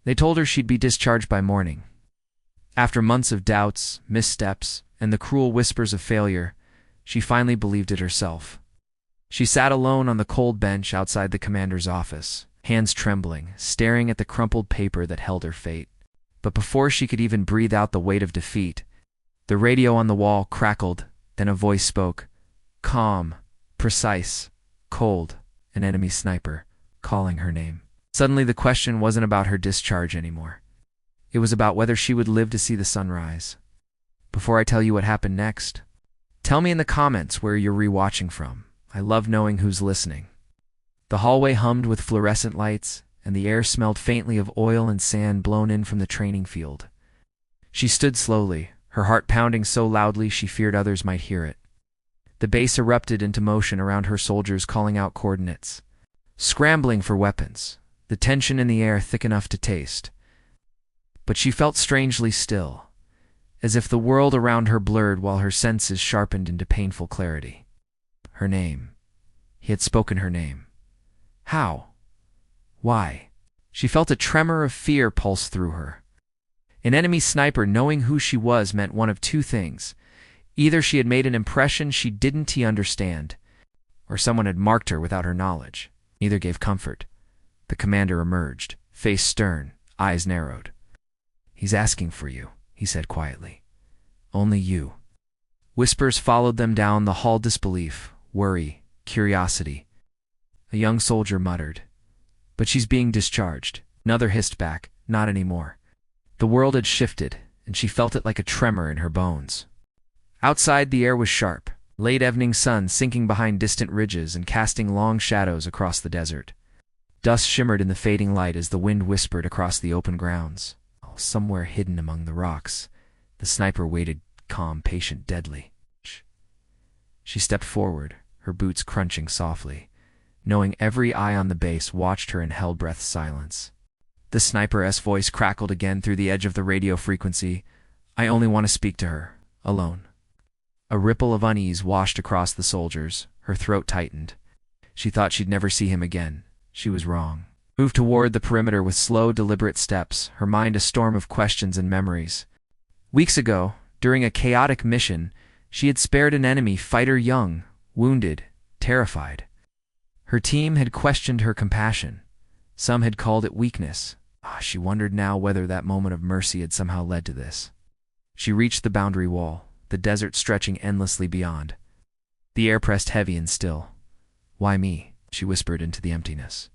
They told her she'd be discharged by morning. After months of doubts, missteps, and the cruel whispers of failure, she finally believed it herself. She sat alone on the cold bench outside the commander's office, hands trembling, staring at the crumpled paper that held her fate. But before she could even breathe out the weight of defeat, the radio on the wall crackled, then a voice spoke, calm, precise, cold, an enemy sniper, calling her name. Suddenly the question wasn't about her discharge anymore. It was about whether she would live to see the sunrise. Before I tell you what happened next, tell me in the comments where you're rewatching from. I love knowing who's listening. The hallway hummed with fluorescent lights, and the air smelled faintly of oil and sand blown in from the training field. She stood slowly, her heart pounding so loudly she feared others might hear it. The base erupted into motion around her soldiers, calling out coordinates, scrambling for weapons, the tension in the air thick enough to taste. But she felt strangely still, as if the world around her blurred while her senses sharpened into painful clarity. Her name. He had spoken her name. How? Why? She felt a tremor of fear pulse through her. An enemy sniper knowing who she was meant one of two things. Either she had made an impression she didn't understand, or someone had marked her without her knowledge. Neither gave comfort. The commander emerged, face stern, eyes narrowed. He's asking for you, he said quietly. Only you. Whispers followed them down the hall, disbelief, worry, curiosity. A young soldier muttered, but she's being discharged. Another hissed back, not anymore. The world had shifted, and she felt it like a tremor in her bones. Outside the air was sharp, late evening sun sinking behind distant ridges and casting long shadows across the desert. Dust shimmered in the fading light as the wind whispered across the open grounds. Somewhere hidden among the rocks, the sniper waited, calm, patient, deadly. She stepped forward, her boots crunching softly, knowing every eye on the base watched her in hell-breathed silence. The sniper's voice crackled again through the edge of the radio frequency. I only want to speak to her, alone. A ripple of unease washed across the soldiers. Her throat tightened. She thought she'd never see him again. She was wrong. Moved toward the perimeter with slow, deliberate steps, her mind a storm of questions and memories. Weeks ago, during a chaotic mission, she had spared an enemy fighter young, wounded, terrified. Her team had questioned her compassion. Some had called it weakness. She wondered now whether that moment of mercy had somehow led to this. She reached the boundary wall, the desert stretching endlessly beyond. The air pressed heavy and still. Why me? She whispered into the emptiness.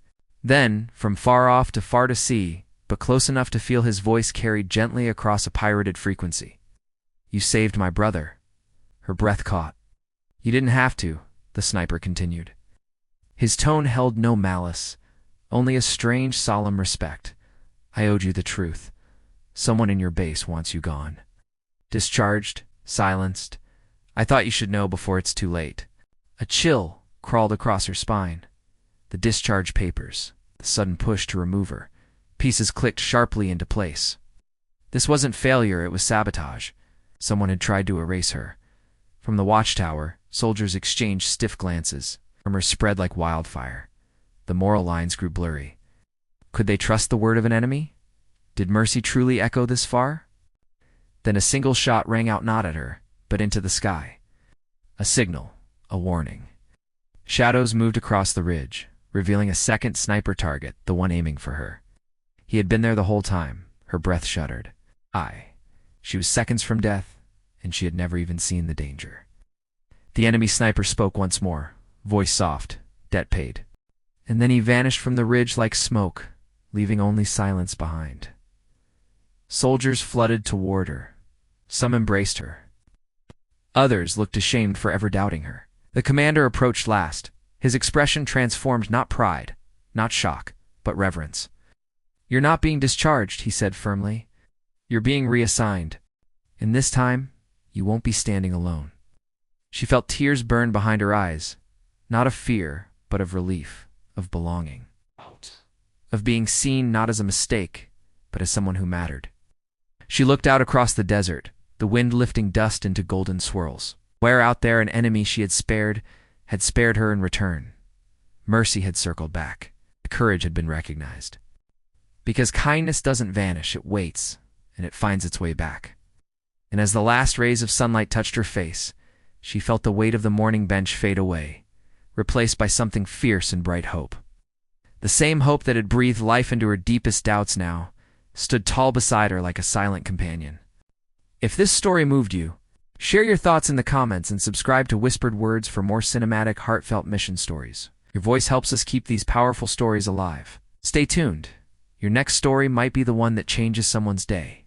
Then, from far off to far to see, but close enough to feel his voice carried gently across a pirated frequency. You saved my brother. Her breath caught. You didn't have to, the sniper continued. His tone held no malice, only a strange, solemn respect. I owed you the truth. Someone in your base wants you gone. Discharged, silenced. I thought you should know before it's too late. A chill crawled across her spine. The discharge papers, the sudden push to remove her. Pieces clicked sharply into place. This wasn't failure, it was sabotage. Someone had tried to erase her. From the watchtower, soldiers exchanged stiff glances. Rumors spread like wildfire. The moral lines grew blurry. Could they trust the word of an enemy? Did mercy truly echo this far? Then a single shot rang out, not at her, but into the sky. A signal, a warning. Shadows moved across the ridge, revealing a second sniper target, the one aiming for her. He had been there the whole time. Her breath shuddered. She was seconds from death, and she had never even seen the danger. The enemy sniper spoke once more, voice soft, debt paid. And then he vanished from the ridge like smoke, leaving only silence behind. Soldiers flooded toward her. Some embraced her. Others looked ashamed for ever doubting her. The commander approached last. His expression transformed, not pride, not shock, but reverence. You're not being discharged, he said firmly. You're being reassigned. And this time, you won't be standing alone. She felt tears burn behind her eyes, not of fear, but of relief, of belonging. Of being seen not as a mistake, but as someone who mattered. She looked out across the desert, the wind lifting dust into golden swirls. Where out there an enemy she had spared her in return. Mercy had circled back. Courage had been recognized. Because kindness doesn't vanish, it waits, and it finds its way back. And as the last rays of sunlight touched her face, she felt the weight of the morning bench fade away, replaced by something fierce and bright hope. The same hope that had breathed life into her deepest doubts now stood tall beside her like a silent companion. If this story moved you, share your thoughts in the comments and subscribe to Whispered Words for more cinematic, heartfelt mission stories. Your voice helps us keep these powerful stories alive. Stay tuned. Your next story might be the one that changes someone's day.